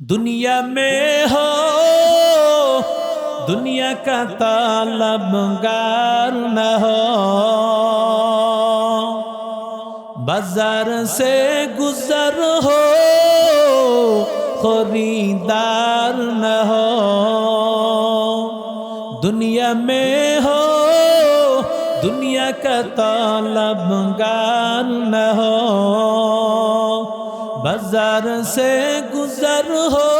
दुनिया में हो दुनिया का तलबगार न हो, बाजार से गुजर हो खरीदार न हो। दुनिया में हो दुनिया का तलबगार न हो, बाजार से गुजर हो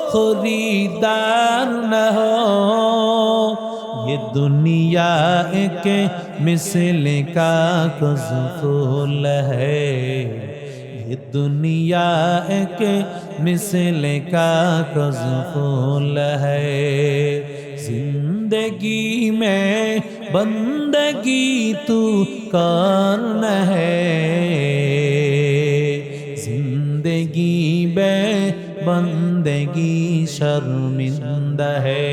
खरीदार न हो। ये दुनिया एक मिसल का फूल है, ये दुनिया एक मिसल का फूल है। जिंदगी में बंदगी तू कौन है, जिंदगी में बंदगी शर्मिंदा है,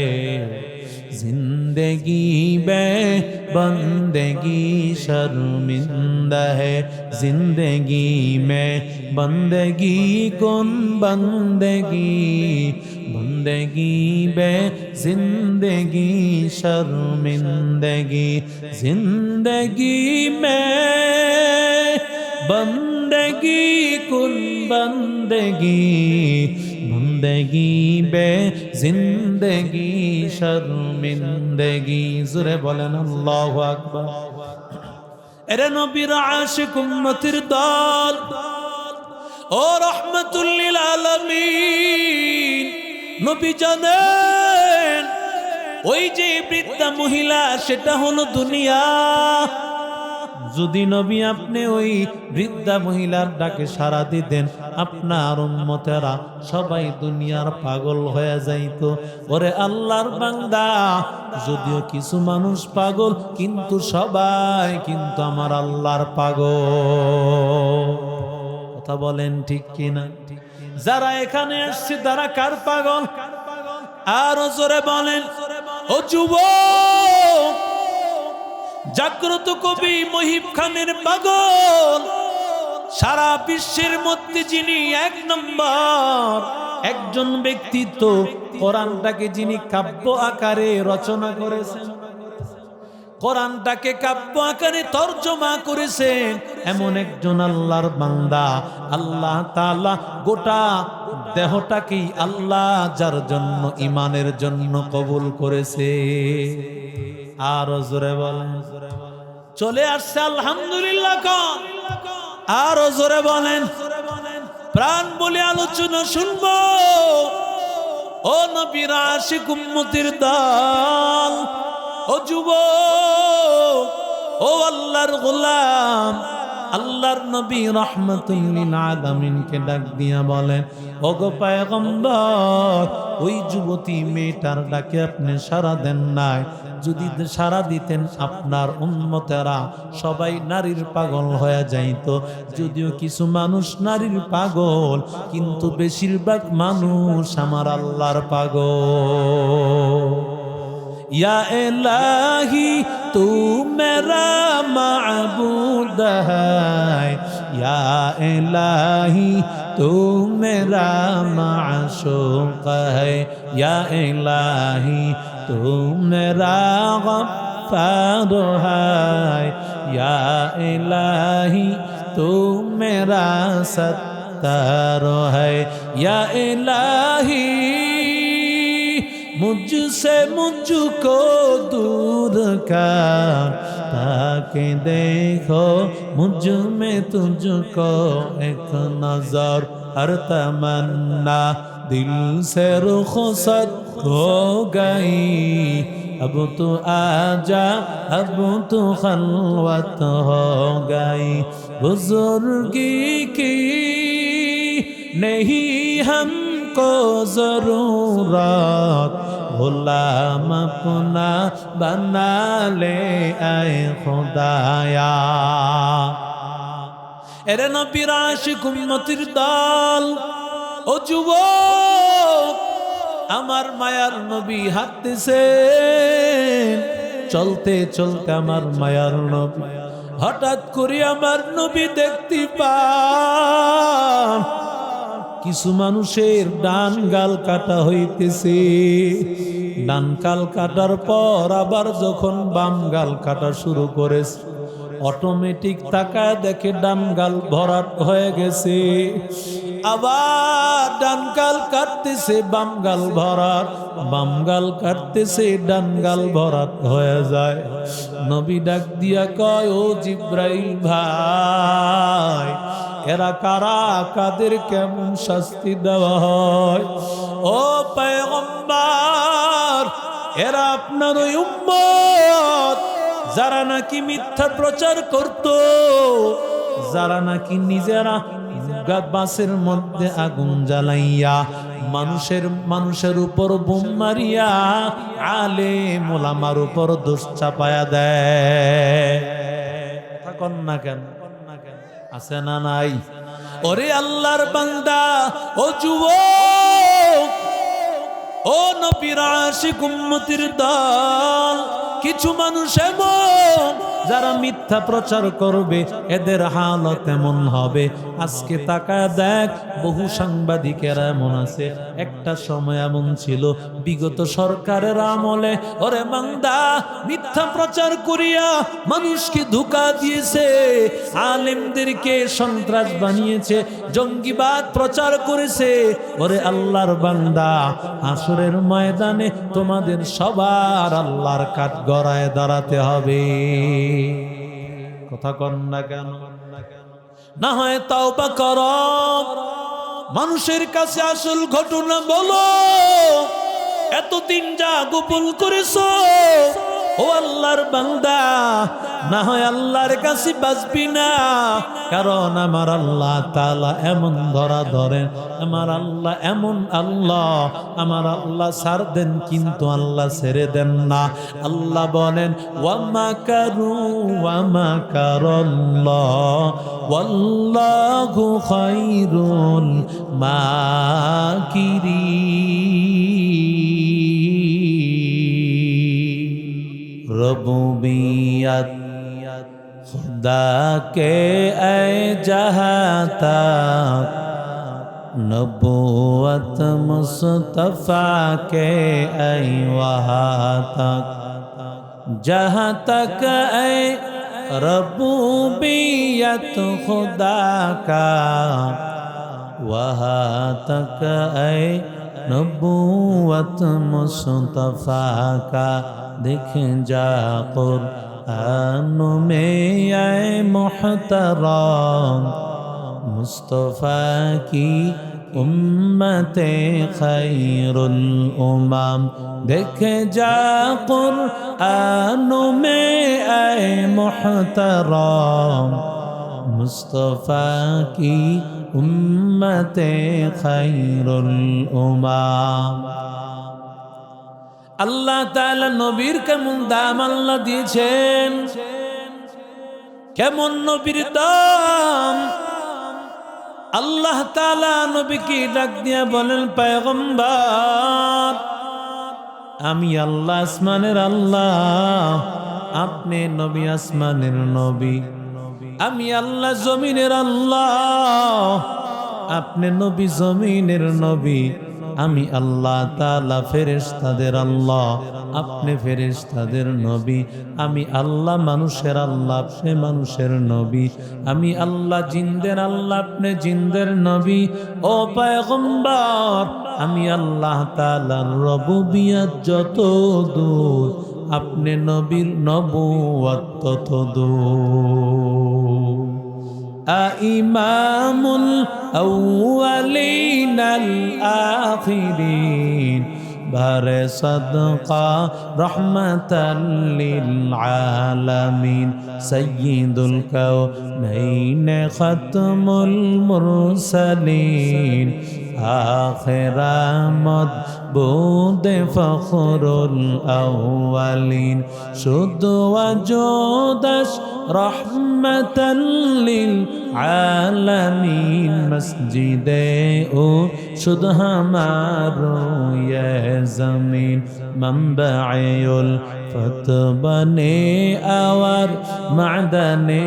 जिंदगी में बंदगी शर्मिंदा है। जिंदगी में बंदगी कौन बंदगी, बंदगी में जिंदगी शर्मिंदगी। जिंदगी में बंदगी कौन बंदगी, बंदगी बे जिंदगी शर्मिंदगी। जुरे बोलेन अल्लाहु আকবার। এরে নবীর আশিক উম্মতের দল ও রহমাতুল লিল আলামিন, নবী জানেন ওই যে বৃদ্ধা মহিলা সেটা হলো দুনিয়া। যদি নবী আপনি ওই বৃদ্ধা মহিলার ডাকে সাড়া দিতেন, আপনার উম্মতেরা সবাই দুনিয়ার পাগল হয়ে যাইত। ওরে আল্লাহর বান্দা, যদিও কিছু মানুষ পাগল কিন্তু সবাই কিন্তু আমার আল্লাহর পাগল। কথা বলেন ঠিক কিনা? যারা এখানে আসছে তারা কার পাগল? আরো জোরে বলেন। ও যুবক, জাগ্রত কবি মহিব খানের পাগল। সারা বিশ্বের মধ্যে যিনি এক নম্বর একজন ব্যক্তিত্ব, কোরআনটাকে যিনি কাব্য আকারে রচনা করেছেন, কোরআনটাকে কাব্য আকারে তর্জমা করেছেন, এমন একজন আল্লাহর বান্দা। আল্লাহ তাআলা গোটা দেহটাকেই আল্লাহ যার জন্য ইমানের জন্য কবুল করেছে। আর জোরে বলেন। চলে আসছে আলহামদুলিল্লাহ কন। আর জোরে বলেন। প্রাণ বলে আলোচনা শুনবো। ও নবীর আশিক উম্মতের দল, ও যুবক, ও আল্লাহর গোলাম, আল্লাহর নবী রাহমাতুল লিল আলামিনকে ডাক দিয়া বলেন, ওগো পয়গম্বর, ওই যুবতী মেয়েটার ডাকে আপনি সাড়া দেন নাই। যদি সাড়া দিতেন আপনার উম্মতেরা সবাই নারীর পাগল হয়ে যাইত। যদিও কিছু মানুষ নারীর পাগল, কিন্তু বেশিরভাগ মানুষ আমার আল্লাহর পাগল। या इलाही तू मेरा माबूद है, या इलाही तू मेरा माशूक है, या इलाही तू मेरा गफ्फार है, या इलाही तू मेरा सत्तार है, या इलाही मुझसे मुझको दूर कर, ताकि देखो मुझ में तुझको एक नजर। हर तमन्ना दिल से रुखसत हो गई, अब तो आजा, अब तो खलवत हो गई। बुजुर्गी की नहीं हमको जरूरत, गुलाम अपना बना ले आए खुदाया। এরে নবীর আশিক উম্মতের দল, ও যুবক, আমার মায়ার নবী হাঁটতেছেন। চলতে চলতে আমার মায়ার নবী হঠাৎ করে আমার নবী দেখতে পান কিছু মানুষের ডান গাল কাটা হইতেছে, ডান গাল কাটার পর আবার যখন বাম গাল কাটা শুরু করেছে, অটোমেটিক তাকায় দেখে ডান গাল ভরাট হয়ে গেছে। আবার ডান গাল কাটতেছে, বাম গাল ভরাট, বাম গাল কাটতেছে, ডান গাল ভরাট হয়ে যায়। নবী ডাক দিয়া কয়, ও জিব্রাইল ভাই, এরা কারা, কাদের কেমন শাস্তি দেওয়া হয়? ও পয়গম্বর, এরা আপনার ওই উম্মত যারা নাকি মিথ্যা প্রচার করত, যারা নাকি নিজেরা বাসের মধ্যে আগুন জ্বালাইয়া মানুষের উপর বোম মারিয়া আলেম ওলামার উপর দোষ চাপায়া দেয়। কথা কন না কেন? আছে না নাই? ওরে আল্লাহর বান্দা, ও যুবক, ও নবীর আশিক উম্মতির দল, কিছু মানুষ এমন যারা মিথ্যা প্রচার করবে, এদের হালত এমন হবে। আজকে তাকায় দেখ, বহু সাংবাদিকেরা এমন আছে। একটা সময় এমন ছিল, বিগত সরকারের আমলে ওরে বান্দা মিথ্যা প্রচার করিয়া মানুষকে ধোঁকা দিয়েছে, আলেমদেরকে সন্ত্রাস বানিয়েছে, জঙ্গিবাদ প্রচার করেছে। ওরে আল্লাহর বান্দা, হাসরের ময়দানে তোমাদের সবার আল্লাহর কাঠগড়ায় দাঁড়াতে হবে। কথা কন না কেন? না হয় তওবা করো, মানুষের কাছে আসল ঘটনা বলো, এতদিন যা গোপন করেছো। ও আল্লাহর বান্দা, না হয় আল্লাহর কাছে বাঁচবি না, কারণ আমার আল্লাহ তাআলা এমন ধরা ধরেন, আমার আল্লাহ এমন আল্লাহ, আমার আল্লাহ ছাড় দেন কিন্তু আল্লাহ ছেড়ে দেন না। আল্লাহ বলেন, ওয়া মাকারু ওয়া মাকারাল্লাহ ওয়াল্লাহু খায়রুল মাকিরিন। রবুবিয়ত खुदा के ऐ जहाँ तक, नबूवत मुस्तफ़ा के ऐ वहाँ तक, जहाँ तक ऐ रबूबियत खुदा का, वहाँ तक ऐ नबूवत मुस्तफ़ा का। दिख जा कुरान में ऐ मुहतरम, मुस्तफ़ा की उम्मते खैरुल उमम। देख जा कुरान में ऐ मुहतरम, मुस्तफ़ा की उम्मते खैरुल उमम। আল্লাহ তাআলা নবীর কেমন দাম আল্লাহ দিয়েছেন, কেমন নবীর দাম। আল্লাহ তাআলা নবীকে ডাক দিয়া বলেন, পয়গম্বর, আমি আল্লাহ আসমানের আল্লাহ, আপনি নবী আসমানের নবী। আমি আল্লাহ জমিনের আল্লাহ, আপনি নবী জমিনের নবী। আমি আল্লাহ তাআলা ফেরেশতাদের আল্লাহ, আপনি ফেরেশতাদের নবী। আমি আল্লাহ মানুষের আল্লাহ, আপনি মানুষের নবী। আমি আল্লাহ জিনদের আল্লাহ, আপনি জিনদের নবী। ও পয়গম্বর, আমি আল্লাহ তাআলার রবুবিয়ত যত দূর, আপনি নবীর নবুয়ত তত দূর। ইমামুল আউয়ালিন আল আখিরিন, বারে সাদকা রহমাতাল লিল আলামিন, সাইয়্যিদুল কাউনাইন খাতমুল মুরসালিন, আখিরামত বুদে ফখরুল আউয়ালিন, শুধু ওয়াজদাস রহমাতাল লিল আলামিন মসজিদে ও শুধু হামারো ইয়ে জমিন মম্বাউল ফত বনে और मादने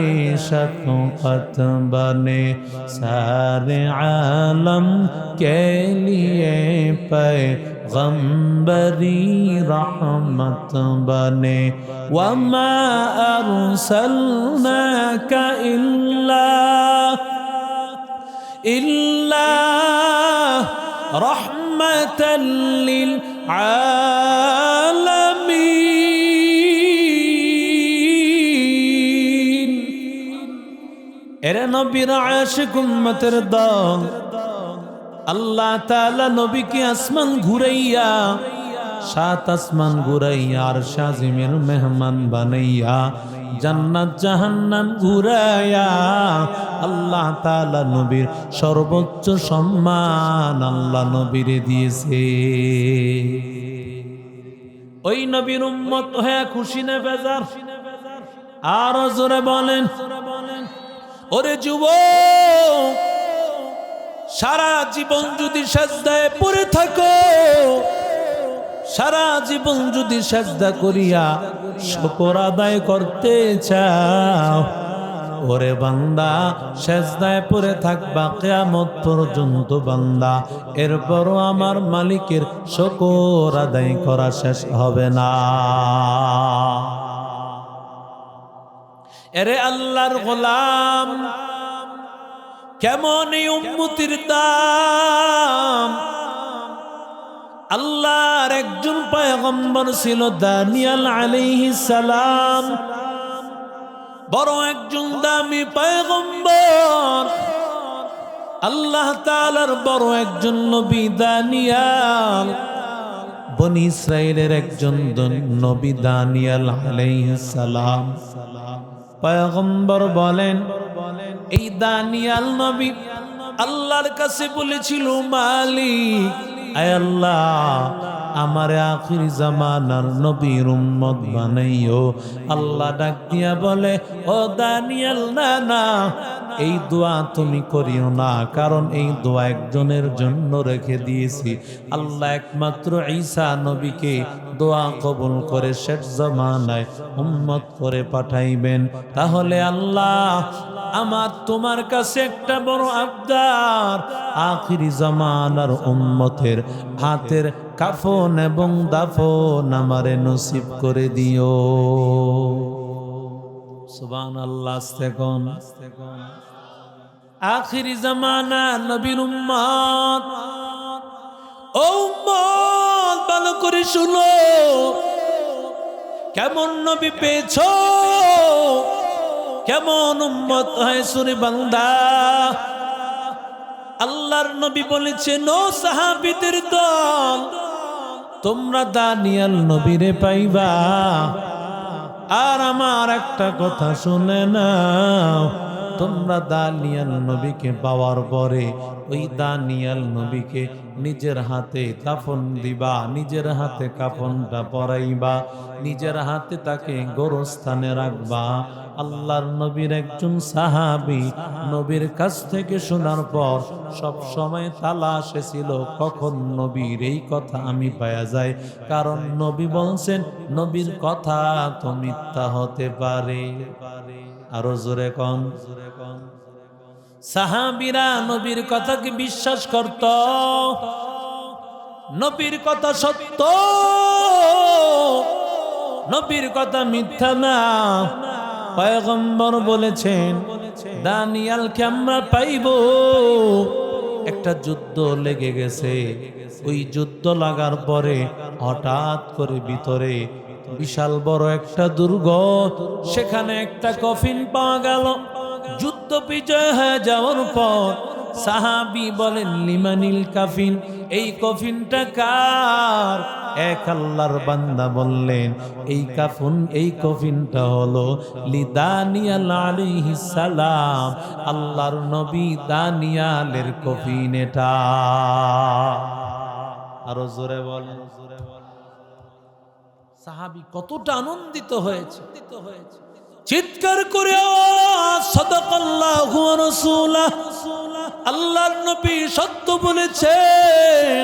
शफ़क़त बने सारे आलम के लिए पैगम्बरी रहमत बने वमा अरसलनाका इल्ला रहमतल लिल आलमीन। এরে নবীর আশিক উম্মতের দল, আল্লাহ তাআলা নবীকে আসমান ঘুরাইয়া, সাত আসমান ঘুরাইয়া আর শাজিমের মেহমান বানাইয়া, জান্নাত জাহান্নাম ঘুরাইয়া আল্লাহ তাআলা নবীর সর্বোচ্চ সম্মান আল্লাহ নবীরে দিয়েছে। ওই নবীর উম্মত হয়ে খুশি না বেজার? আর জোরে বলেন। ওরে যুবক, সারা জীবন যদি সাজদায় পড়ে থাকো, সারা জীবন যদি সাজদা করিয়া শুকর আদায় করতে চাও, ওরে বান্দা সাজদায় পড়ে থাকবা কিয়ামত পর্যন্ত বান্দা, এরপরও আমার মালিকের শুকর আদায় করা শেষ হবে না। এরে আল্লাহর গোলাম, কেমন এই উম্মতির দাম! আল্লাহর একজন পয়গম্বর ছিল দানিয়েল আলাইহিস সালাম, বড় একজন দামি পয়গম্বর। আল্লাহ তাআলার বড় একজন নবী দানিয়েল, বনি ইসরাইলের একজন নবী দানিয়েল আলাইহিস সালাম। পয়গম্বর বলেন, এই দানিয়েল নবী আল্লাহর কাছে বলেছিল, মালিক আয় আল্লাহ, আমার আখির জামানার নবীর উম্মত বানাইও। আল্লাহ ডাক দিয়া বলে, ও দানিয়েল, না না, এই দোয়া তুমি করিও না, কারণ এই দোয়া একজনের জন্য রেখে দিয়েছি। আল্লাহ একমাত্র ঈসা নবীকে দোয়া কবুল করে শেষ জামানায় উম্মত করে পাঠাইবেন। তাহলে আল্লাহ, আমার তোমার কাছে একটা বড় আবদার, আখিরি জামানার উম্মতের হাতের কাফন এবং দাফন আমারে নসিব করে দিও। সুবহানাল্লাহ। আস্তে কোন আখিরি জামানা নবীর উম্মত, ও উম্মত ভালো করে শুনো, কেমন নবী পেয়েছো, কেমন উম্মত হয়েছো রে বান্দা। আল্লাহর নবী বলেছেন, ও সাহাবীদের দল, তোমরা দানিয়েল নবীরে পাইবা। আর আমার একটা কথা শুনে নাও, তোমরা দানিয়েল নবীকে পাওয়ার পরে ওই দানিয়েল নবীকে নিজের হাতে কাফন দিবা, নিজের হাতে কাফনটা পরাইবা, নিজের হাতে তাকে গোরস্থানে রাখবা। আল্লাহর নবীর একজন সাহাবী নবীর কাছ থেকে শোনার পর সব সময় তালাশে ছিল, কখন নবীর এই কথা আমি পাওয়া যায়, কারণ নবী বলছেন নবীর কথা তো মিথ্যা হতে পারে। আরো জোরে কোন। সাহাবীরা নবীর কথাকে বিশ্বাস করত, নবীর কথা সত্য, নবীর কথা মিথ্যা না। পয়গম্বর বলেছেন, দানিয়েলকে আমরা পাইব। একটা যুদ্ধ লেগে গেছে, ওই যুদ্ধ লাগার পরে হঠাৎ করে ভিতরে বিশাল বড় একটা দুর্গ, সেখানে একটা কফিন পাওয়া গেল। যুদ্ধ বিজয় হয়ে যাওয়ার পর সাহাবী বলেন, লিমানিল কাফিন, এই কফিনটা কার? এক আল্লাহর বান্দা বললেন, এই কফিনটা হলো লিদানিয়াল আলাইহিস সালাম, আল্লাহর নবী দানিয়ালের কফিন এটা। আরো জোরে বলেন। সাহাবী কতটা আনন্দিত হয়েছে। চিৎকার করে আওয়াজ, সাদাকাল্লাহু ওয়া রাসূলুহু, আল্লাহর নবী সত্য বলেছেন,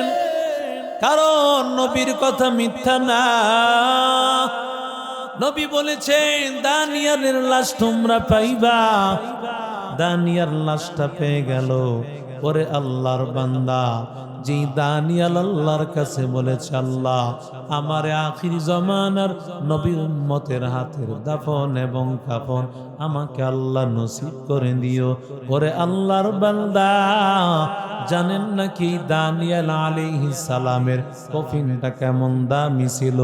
কারণ নবীর কথা মিথ্যা না। নবী বলেছেন দানিয়েলের লাশ তোমরা পাইবা। দানিয়েল লাশটা পেয়ে গেল। পরে আল্লাহর বান্দা যে দানিয়েল আল্লাহর কাছে বলেছে, আল্লাহ আমার আখির জমানার নবীর উম্মতের হাতের দাফন এবং কাফন আমাকে আল্লাহ নসিব করে দিও। পরে আল্লাহর বান্দা জানেন নাকি দানিয়েল আলাইহিস সালামের কফিনটা কেমন দামি ছিল,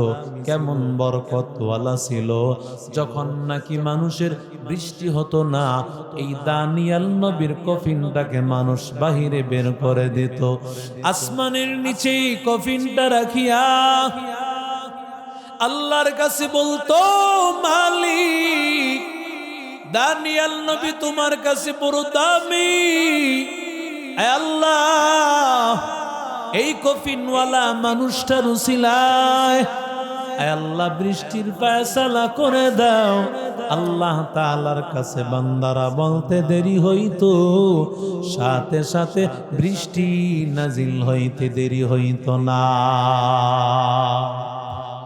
কেমন বরকতওয়ালা ছিল। যখন নাকি মানুষের বৃষ্টি হতো না, এই দানিয়েল নবীর কফিনটাকে মানুষ বাহিরে বের করে দিত। আসমানের নিচে কফিনটা রাখিয়া আল্লাহর কাছে বলতো, মালিক দানিয়েল নবী তোমার কাছে বড় দামি, আল্লাহ এই কফিনওয়ালা মানুষটার উসিলায় আল্লাহ বৃষ্টির ফয়সালা করে দাও। আল্লাহ তাআলার কাছে বান্দারা বলতে দেরি হইতো, সাথে সাথে বৃষ্টি নাজিল হইতে দেরি হইতো না।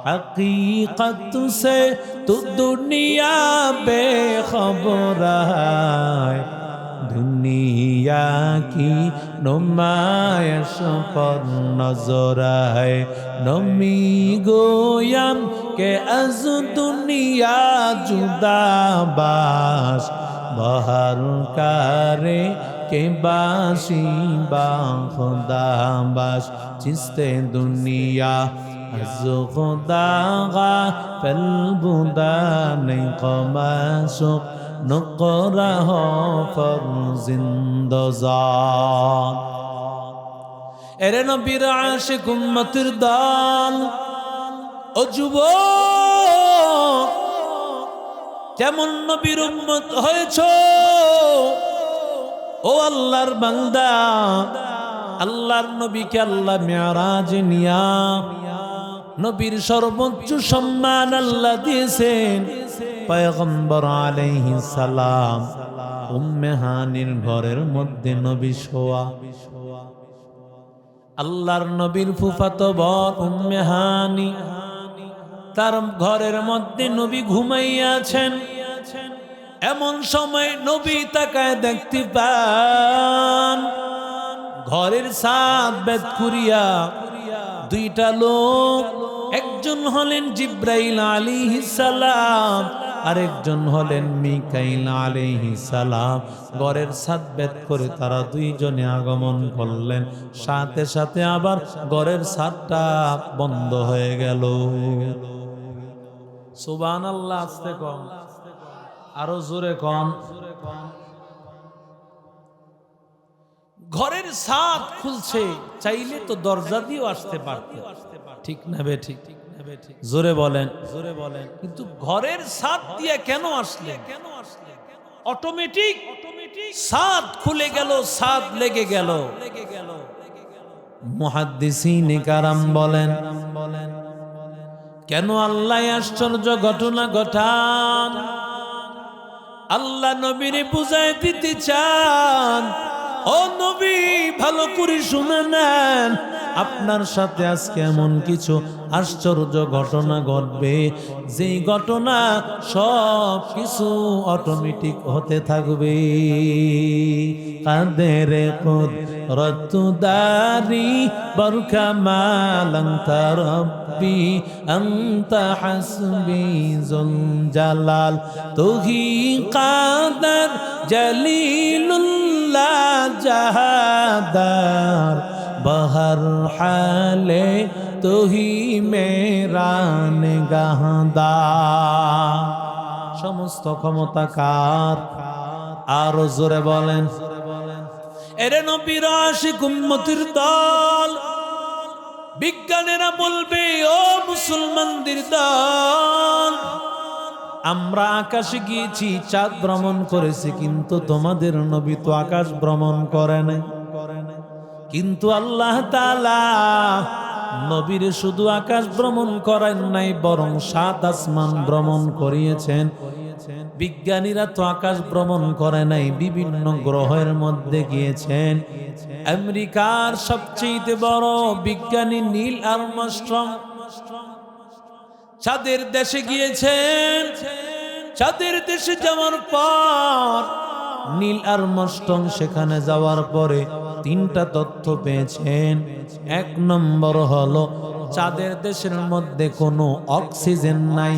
हकीकत से तू दुनिया बेखबर है, दुनिया की नुमाइश पर नजर है। नमी गोयम के अज दुनिया जुदा बाश, बहर करे के बाशी बा खुदा बाश। चिस्ते दुनिया از خدا غافل بودن قماشق نقره فرزندزان। এরে নবীর আশিক উম্মতের দল, ও যুবক কেমন নবীর উম্মত হয়েছো? ও আল্লাহর বান্দা, আল্লাহর নবীকে আল্লাহ মেরাজ নিয়া নবীর সর্বোচ্চ সম্মান আল্লাহ দিয়েছেন। পয়গম্বর আলাইহিস সালাম উম্মে হানির ঘরের মধ্যে নবী শোয়া। আল্লাহর নবীর ফুফাতো বোন উম্মে হানি, তার ঘরের মধ্যে নবী ঘুমাইয়াছেন। এমন সময় নবী তাকায় দেখতে পান ঘরের ছাদ বেদ করিয়া দুইটা লোক, একজন হলেন জিব্রাইল আলাইহিস সালাম, আরেকজন হলেন মিকাইল আলাইহিস সালাম। ঘরের ছাদ বেদ করে তারা দুইজনে আগমন করলেন। সাথে সাথে আবার ঘরের ছাদটা বন্ধ হয়ে গেল। সুবহানাল্লাহ। আস্তে কম, আরো জোরে কম। ঘরের ছাদ খুলছে, চাইলে তো দরজা দিয়েও আসতে পারত, ঠিক না বে ঠিক? জোরে বলেন, জোরে বলেন। কিন্তু ঘরের ছাদ দিয়ে কেন আসলেন? অটোমেটিক ছাদ খুলে গেল, ছাদ লেগে গেল। মুহাদ্দিসিনে কারাম বলেন, কেন আল্লাহ আশ্চর্য ঘটনা ঘটান? আল্লাহ নবীরে বুঝাই দিতে চান। ও নবী, ভালো করে শুনে নেন, আপনার সাথে আজকে এমন কিছু আশ্চর্য ঘটনা ঘটবে, যেই ঘটনা সব কিছু অটোমেটিক হতে থাকবে। কাদের কুদরতদারি বরকামালান তারব্বি আনতা হাসবি জুল জালাল, তুহি কাদের জলিলুল্লাহ জাহাদার, বহর হালে তুহি মেরা নিগাহদার। সমস্ত ক্ষমতা কার? আরো জোরে বলেন। এরে নবীর আশিক উম্মতের দল, বিজ্ঞানীরা বলবে, ও মুসলমানদের দল, আমরা আকাশে গিয়েছি, চাঁদ ভ্রমণ করেছি, কিন্তু তোমাদের নবী তো আকাশ ভ্রমণ করে নাই। কিন্তু আল্লাহ তাআলা নবীর শুধু আকাশ ভ্রমণ করেন নাই, বরং 7 আসমান ভ্রমণ করিয়েছেন। বিজ্ঞানীরা তো আকাশ ভ্রমণ করে নাই, বিভিন্ন গ্রহের মধ্যে গিয়েছেন। আমেরিকার সবচেয়ে বড় বিজ্ঞানী নীল আর্মস্ট্রং চাঁদের দেশে গিয়েছেন। চাঁদের দেশে যাওয়ার পর নীল আর্মস্ট্রং সেখানে যাওয়ার পরে তিনটা তথ্য পেয়েছেন। এক নম্বর হলো চাঁদের দেশের মধ্যে কোনো অক্সিজেন নাই।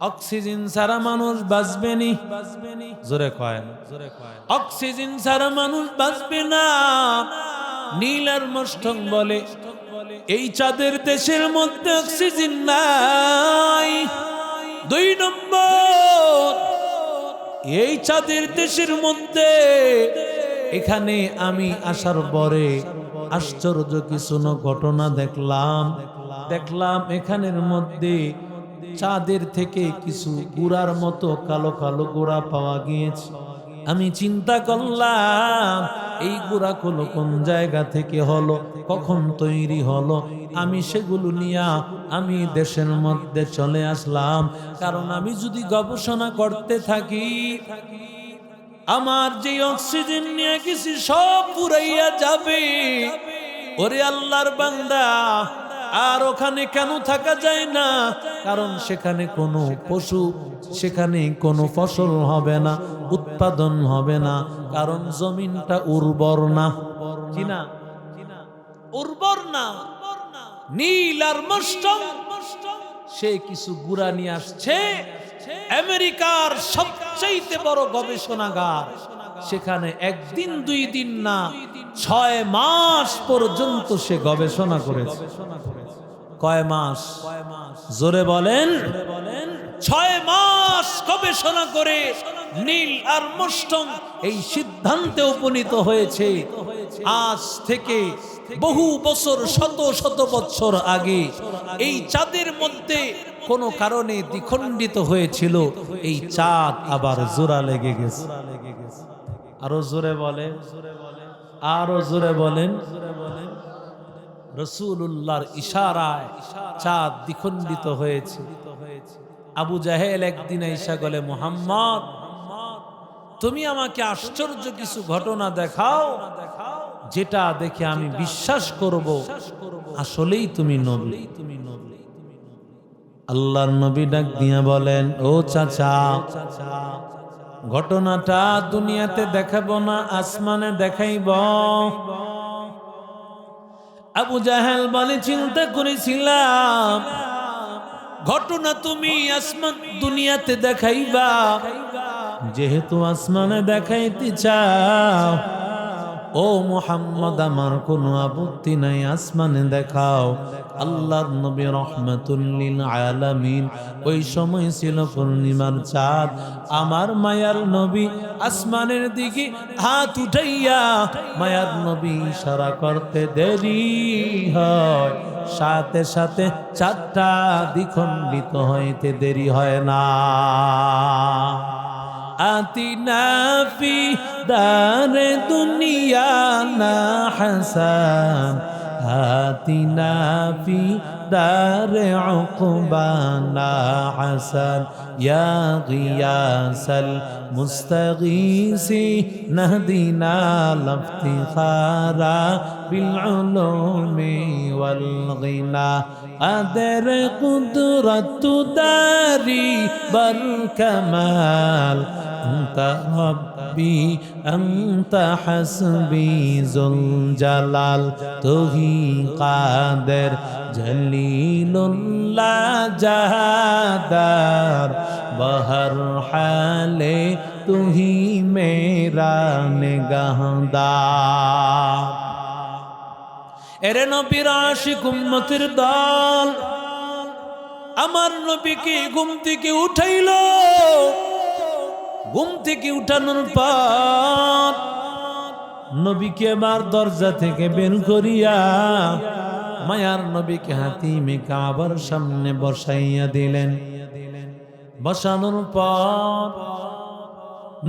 অক্সিজেন ছাড়া মানুষ বাঁচবে নি, জোরে কয় অক্সিজেন ছাড়া মানুষ বাঁচবে না। নীল আর্মস্ট্রং বলে এই চাঁদের দেশের মধ্যে অক্সিজেন নাই। দুই নম্বর, এই চাঁদের দেশের মধ্যে এখানে আমি আসার পরে আশ্চর্য কিছু ঘটনা দেখলাম এখানের মধ্যে চাঁদের থেকে কিছু গুড়ার মতো কালো কালো গুড়া পাওয়া গিয়েছে। আমি চিন্তা করলাম এই গুড়াগুলো কোন জায়গা থেকে হলো, কখন তৈরি হলো। আমি সেগুলো নিয়ে আমি দেশের মধ্যে চলে আসলাম, কারণ আমি যদি গবেষণা করতে থাকি আমার যে অক্সিজেন নিয়ে গেছি সব পুরাইয়া যাবে। ওরে আল্লাহর বান্দা, আর ওখানে কেন থাকা যায় না? কারণ সেখানে কোনো পশু, সেখানে কোনো ফসল হবে না, উৎপাদন হবে না, কারণ জমিনটা উর্বর না। কি না? উর্বর না। নীল আর্মস্ট্রং সে কিছু গুড়া নিয়ে আসছে আমেরিকার সবচেয়ে বড় গবেষণাগার। সেখানে একদিন দুই দিন না, 6 মাস পর্যন্ত সে গবেষণা করেছে। কয় মাস? জোরে বলেন। 6 মাস গবেষণা করে নীল আর্মস্ট্রং এই সিদ্ধান্তে উপনীত হয়েছে, আজ থেকে বহু বছর, শত শত বছর আগে এই চাঁদের মধ্যে কোনো কারণে দ্বিখণ্ডিত হয়েছিল, এই চাঁদ আবার জোড়া লেগে গেছে। আরো জোরে বলেন, আরো জোরে বলেন। রাসূলুল্লাহর ইশারায় চাঁদ দ্বিখণ্ডিত হয়েছে। আবু জাহেল একদিন আইসা বলে, মুহাম্মদ তুমি আমাকে আশ্চর্য কিছু ঘটনা দেখাও, যেটা দেখে আমি বিশ্বাস করব আসলেই তুমি নবী। আল্লাহর নবী ডাক দিয়া বলেন, ও চাচা, ঘটনাটা দুনিয়াতে দেখাবো না, আসমানে দেখাইব। আবু জাহেল বলে, চিন্তা করেছিলাম ঘটনা তুমি আসমান দুনিয়াতে দেখাইবা, যেহেতু আসমানে দেখাইতে চাও, ও মুহাম্মদ আমার কোনো আপত্তি নাই, আসমানে দেখাও। আল্লাহর নবী রাহমাতুল লিল আলামিন, ওই সময় ছিল পূর্ণিমার চাঁদ। আমার মায়ার নবী আসমানের দিকে হাত উঠাইয়া মায়ার নবী ইশারা করতে দেরি হয়, সাথে সাথে চাঁদটা দ্বিখণ্ডিত হইতে দেরি হয় না। আতিনা ফি দারে দুনিয়া না হাসান, আতিনা ফি দারে উকবা না হাসান, ইয়া গিয়াসাল মুস্তাগীসি নাহদিনা লাফতিখারা বিল উলুমি ওয়াল গিনা, আদর কুদরতু দারি বল কামাল, আনতা রব্বি আনতা হাসবি জুল জালাল, তুহি কাদের জলিলুল্লাহ জাহাদার, বহর হালে তুহি মেরা নিগাহদার। এরে নবীর আশিক উম্মতের দল, আমার নবীকে ঘুম থেকে উঠাইল। ঘুম থেকে উঠানোর পর নবীকে আবার দরজা থেকে বের করিয়া মায়ার নবীকে হাতিমে কাবার সামনে বসাইয়া দিলেন। বসানোর পর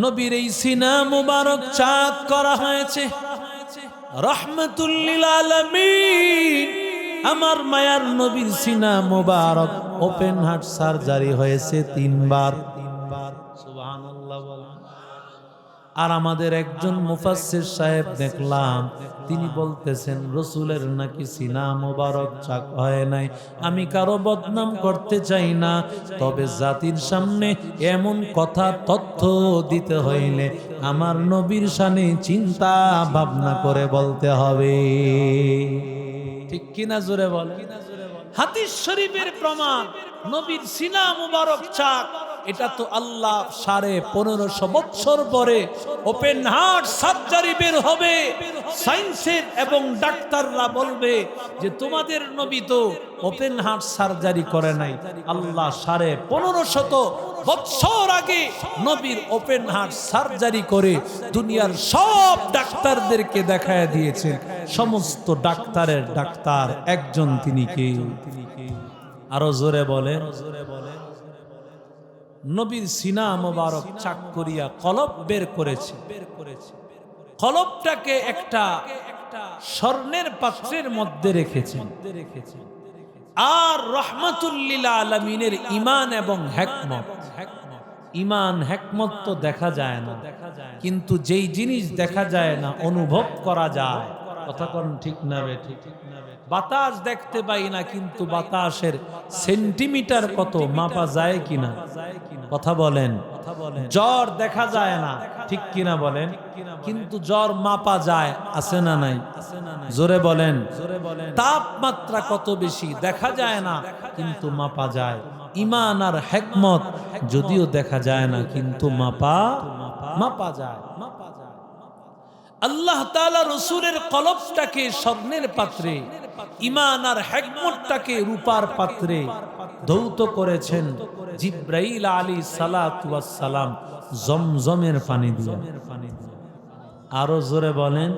নবীর এই সিনা মুবারক চাঁদ করা হয়েছে রহমাতুল লিল আলামিন। আমার মায়ার নবীর সিনা মোবারক ওপেন হার্ট সার্জারি হয়েছে 3 বার। সুবহানাল্লাহ বলেন। আর আমাদের একজন মুফাসসির সাহেব দেখলাম তিনি বলতেছেন রাসূলের নাকি সিনা মোবারক চাক হয় নাই। আমি কারো বদনাম করতে চাই না, তবে জাতির সামনে এমন কথা তথ্য দিতে হইলে আমার নবীর শানে চিন্তা ভাবনা করে বলতে হবে। ঠিক কিনা জোরে বলে? হাদিস শরীফের প্রমাণ নবীর সিনা মুবারক চাক। এটা তো আল্লাহ 1550 বছর পরে ওপেন হার্ট সার্জারি বের হবে। সায়েন্সের এবং ডাক্তাররা বলবে যে তোমাদের নবী তো ওপেন হার্ট সার্জারি করে নাই। আল্লাহ 1550 বছর আগে নবীর ওপেন হার্ট সার্জারি করে দুনিয়ার সব ডাক্তারদেরকে দেখায় দিয়েছেন। সমস্ত ডাক্তারের ডাক্তার একজন, তিনি কে? আরো জোরে বলে। নবীর সিনা মোবারক চাক করিয়া কলব বের করেছে। কলবটাকে একটা স্বর্ণের পাত্রের মধ্যে রেখেছেন। আর রহমাতুল লিল আলামিনের ঈমান এবং হিকমত। ঈমান হিকমত তো দেখা যায় না, কিন্তু যেই জিনিস দেখা যায় না অনুভব করা যায়। কথা কোন ঠিক না বেঠিক? বাতাস দেখতে পাই না, কিন্তু বাতাসের সেন্টিমিটার কত মাপা যায় কিনা? কথা বলেন। জ্বর দেখা যায় না, ঠিক কিনা বলেন? কিন্তু জ্বর মাপা যায়, আছে না নাই? জোরে বলেন। তাপমাত্রা কত বেশি দেখা যায় না, কিন্তু মাপা যায়। ঈমান আর হিকমত যদিও দেখা যায় না, কিন্তু মাপা যায়। আল্লাহ তাআলা রাসূলের কলবটাকে স্বর্ণের পাত্রে, ঈমান আর হিকমতটাকে রূপার পাত্রে ধৌত করেছেন জিবরাইল আলাইহিস সালাতু ওয়াস সালাম জমজমের পানি দিয়ে। আরো জোরে বলেন।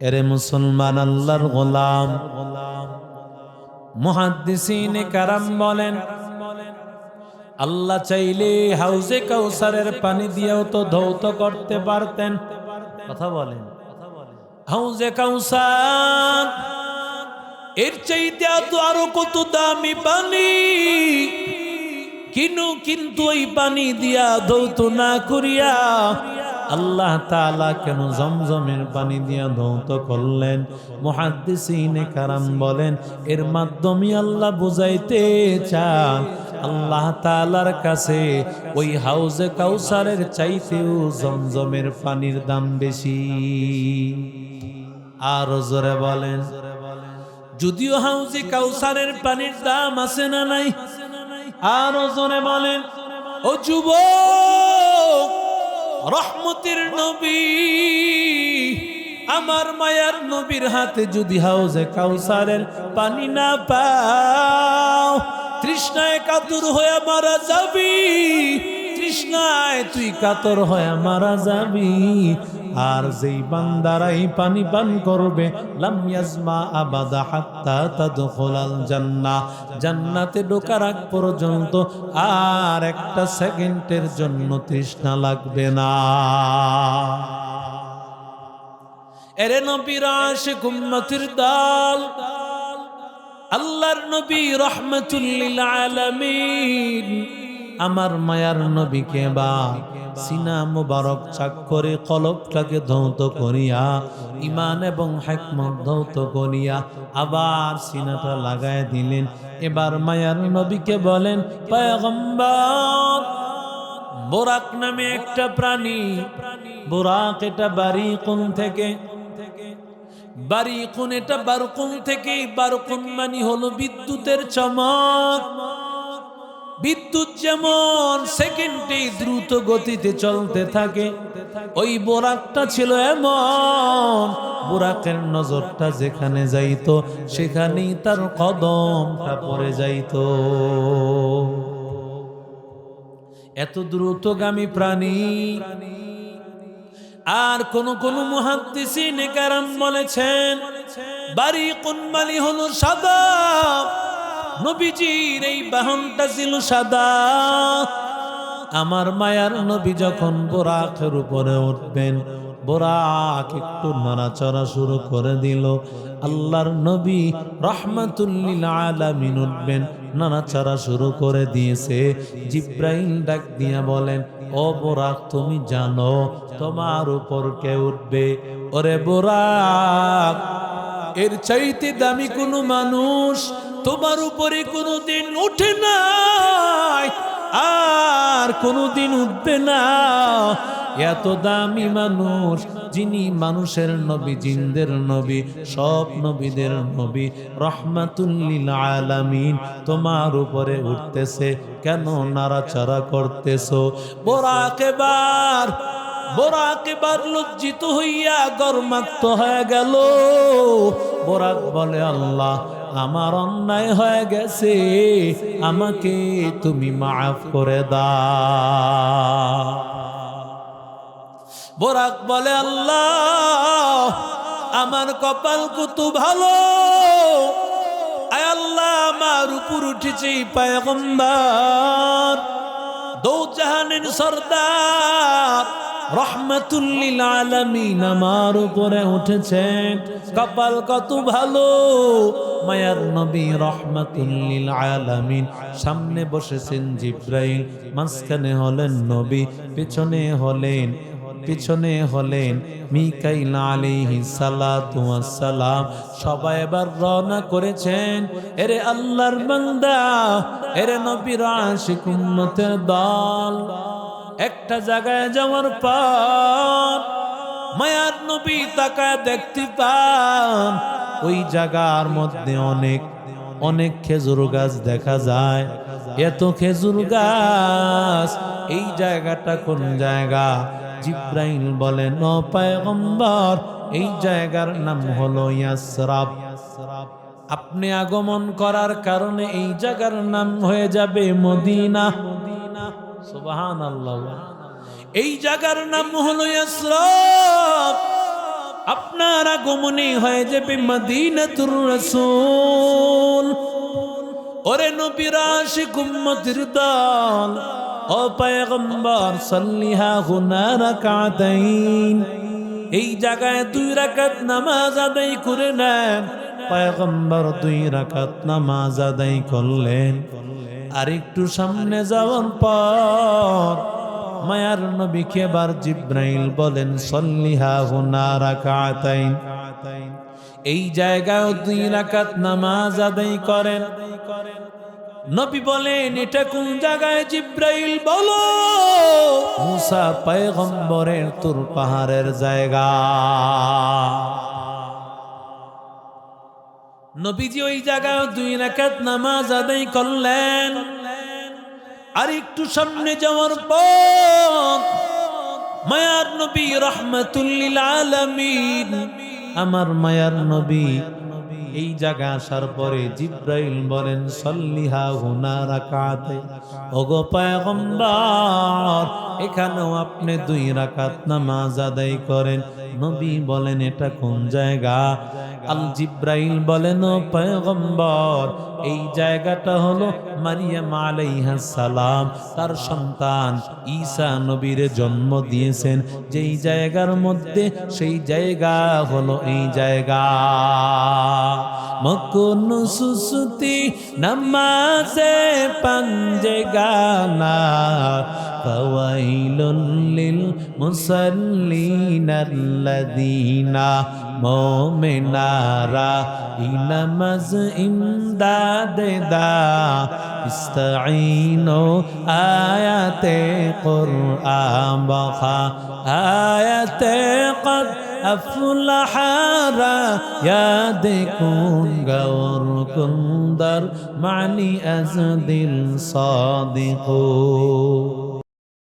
এরে মুসলমান, আল্লাহর গোলাম, মুহাদ্দিসিনে কারাম বলেন আল্লাহ চাইলে হাউজে কাউসারের পানি দিয়েও তো ধৌত করতে পারতেন। কথা বলেন। হাউজে কাউসার এর চাইতে তো আরো কত দামি পানি, কিন্তু ওই পানি দিয়া ধৌত না করিয়া আল্লাহ তাআলা কেন জমজমের পানি দিয়া ধৌত করলেন? মুহাদ্দিসিনে কারাম বলেন এর মাধ্যমে আল্লাহ বুঝাইতে চান আল্লাহ তাআলার কাছে ওই হাউজে কাউসারের চাইতেও জমজমের পানির দাম বেশি। আর জোরে বলেন। যদিও হাউজে কাউসারের পানির দাম আছে না নাই? আর জোরে বলেন। ও যুবক, রহমতের নবী আমার মায়ার নবীর হাতে যদি হাউজে কাউসারের পানি না পাও, তৃষ্ণায় কাতর হয়ে মারা যাবি। তৃষ্ণায় তুই কাতর হয়ে মারা যাবি। আর যেই বান্দারাই পানি পান করবে লাম ইয়াজমা আবাদা হাত্তা তাদখুলাল জান্নাহ, জান্নাতে ঢোকার আগ পর্যন্ত আর একটা সেকেন্ডের জন্য তৃষ্ণা লাগবে না। এরে নবীর আশিক উম্মতের দল, আল্লাহর নবী রাহমাতুল লিল আলামিন আমার মায়ার নবীকে বা সিনা মুবারক চাক করে কলবটাকে ধৌত করিয়া ঈমান এবং হিকমত ধৌত করিয়া আবার সিনাটা লাগায় দিলেন। এবার মায়ার নবীকে বলেন পয়গম্বর, বুরাক নামে একটা প্রাণী, বুরাক এটা বারিকুন থেকে, বারিকুন এটা বারকুন থেকে, বারকুন মানে হলো বিদ্যুতের চমক। বিদ্যুৎ যেমন সেকেন্ডে দ্রুত গতিতে চলতে থাকে, ওই বোরাকটা ছিল এমন, বোরাকের নজরটা যেখানে যাইতো সেখানেই তার কদমটা পড়ে যাইতো। এত দ্রুতগামী প্রাণী। আর কোন মুহাদ্দিসিনে কেরাম বলেছেন বারিকুন মানে হলো সাদা। নবীজির এই বাহনটা ছিল সাদা। আমার মায়ার নবী যখন বোরাকের উপরে উঠবেন, বোরাক একটু নড়াচড়া শুরু করে দিল। আল্লাহর নবী রাহমাতুল লিল আলামিন উঠবেন, নাড়াচাড়া শুরু করে দিয়েছে। জিব্রাইল ডাক দিয়া বলেন, ও বোরাক, তুমি জানো তোমার উপর কে উঠবে? ওরে বোরাক, এর চাইতে দামি কোনো মানুষ তোমার উপরে কোনোদিন উঠে নাই, আর কোনোদিন উঠবে না। এত দামি মানুষ, যিনি মানুষের নবী, জিনদের নবী, সব নবীদের নবী, রাহমাতুল লিল আলামিন, তোমার উপরে উঠতেছে, কেন নাড়াচাড়া করতেছো? বোরাক এবার লজ্জিত হইয়া গর্মাক্ত হয়ে গেল। বোরাক বলে, আল্লাহ, আমার অন্যায় হয়ে গেছে, আমাকে তুমি মাফ করে দাও। বোরাক বলে, আল্লাহ, আমার কপাল কত ভালো, আয় আল্লাহ, আমার উপর উঠেছে পয়গম্বর, দো জাহানের সরদার রাহমাতুল লিল আলামিন আমার উপরে উঠেছেন। কপাল কত ভালো, মায়ার নবী রাহমাতুল লিল আলামিন, সামনে বসেছেন জিব্রাইল, মাঝখানে হলেন নবী, পিছনে হলেন মিকাইল আলাইহিস সালাতু ওয়াস সালাম। সবাই এবার রওনা করেছেন। এরে আল্লাহর বান্দা, এরে নবীর আশিক উম্মতের দল, একটা জায়গায় যাওয়ার পর মায়ার নবী তাকায় দেখতে পান ওই জায়গার মধ্যে অনেক খেজুর গাছ দেখা যায়। এত খেজুর গাছ, এই জায়গাটা কোন জায়গা? জিব্রাইল বলেন, ও পয়গম্বর, এই জায়গার নাম হলো ইয়াসরাব। আপনি আগমন করার কারণে এই জায়গার নাম হয়ে যাবে মদিনা। সুবহানাল্লাহ। এই জায়গার নাম হলো ইয়াসরাব, আপনার আগমনে হয়ে যাবে মদিনাতুর রাসূল। ওরে নবীর আশিক উম্মতের দল, ও পয়গম্বর, সাল্লিহা হুনা রাকাতাইন, এই জায়গায় 2 রাকাত নামাজ আদায় করে নেন। পয়গম্বর 2 রাকাত নামাজ আদায় করলেন। আর একটু সামনে যাওয়ার পর মায়ার নবীকে এবার জিব্রাইল বলেন, সাল্লিহা হুনা রাকাতাইন, এই জায়গায় 2 রাকাত নামাজ আদায় করেন। নবী বলেন, এটা কোন জায়গায় জিব্রাইল? বলো। মুসা পয়গম্বরের তুর পাহাড়ের জায়গা। নবীজি ওই জায়গায় 2 রাকাত নামাজ আদায় করলেন। আর একটু সামনে যাওয়ার পর মায়ার নবী রাহমাতুল লিল আলামিন, আমার মায়ার নবী, এই জায়গা আসার পরে জিব্রাইল বলেন, সাল্লিহা হুনা রাকাতাইন, ওগো পয়গম্বর, এখানেও আপনি 2 রাকাত নামাজ আদায় করেন। নবী বলেন, এটা কোন জায়গা? আল জিব্রাইল বলেন, ও পয়গম্বর, এই জায়গাটা হলো মারিয়াম আলাইহিস সালাম, তার সন্তান ঈসা নবীর জন্ম দিয়েছেন যেই জায়গার মধ্যে, সেই জায়গা হলো এই জায়গা। মকুন সুসুতি নামাজে পাঞ্জে গানা, ফাওয়াইলুল লিল মুসাল্লিনাল্লাযীনা, মুমিনারা ইনামাজ ইমদাদে দা, ইস্তাঈনু আয়াতে কুরআন বখা, আয়াতে কদ আফলাহারা ইয়াদ কুন গওর কুন্দর মানি আজদিল সাদিকু।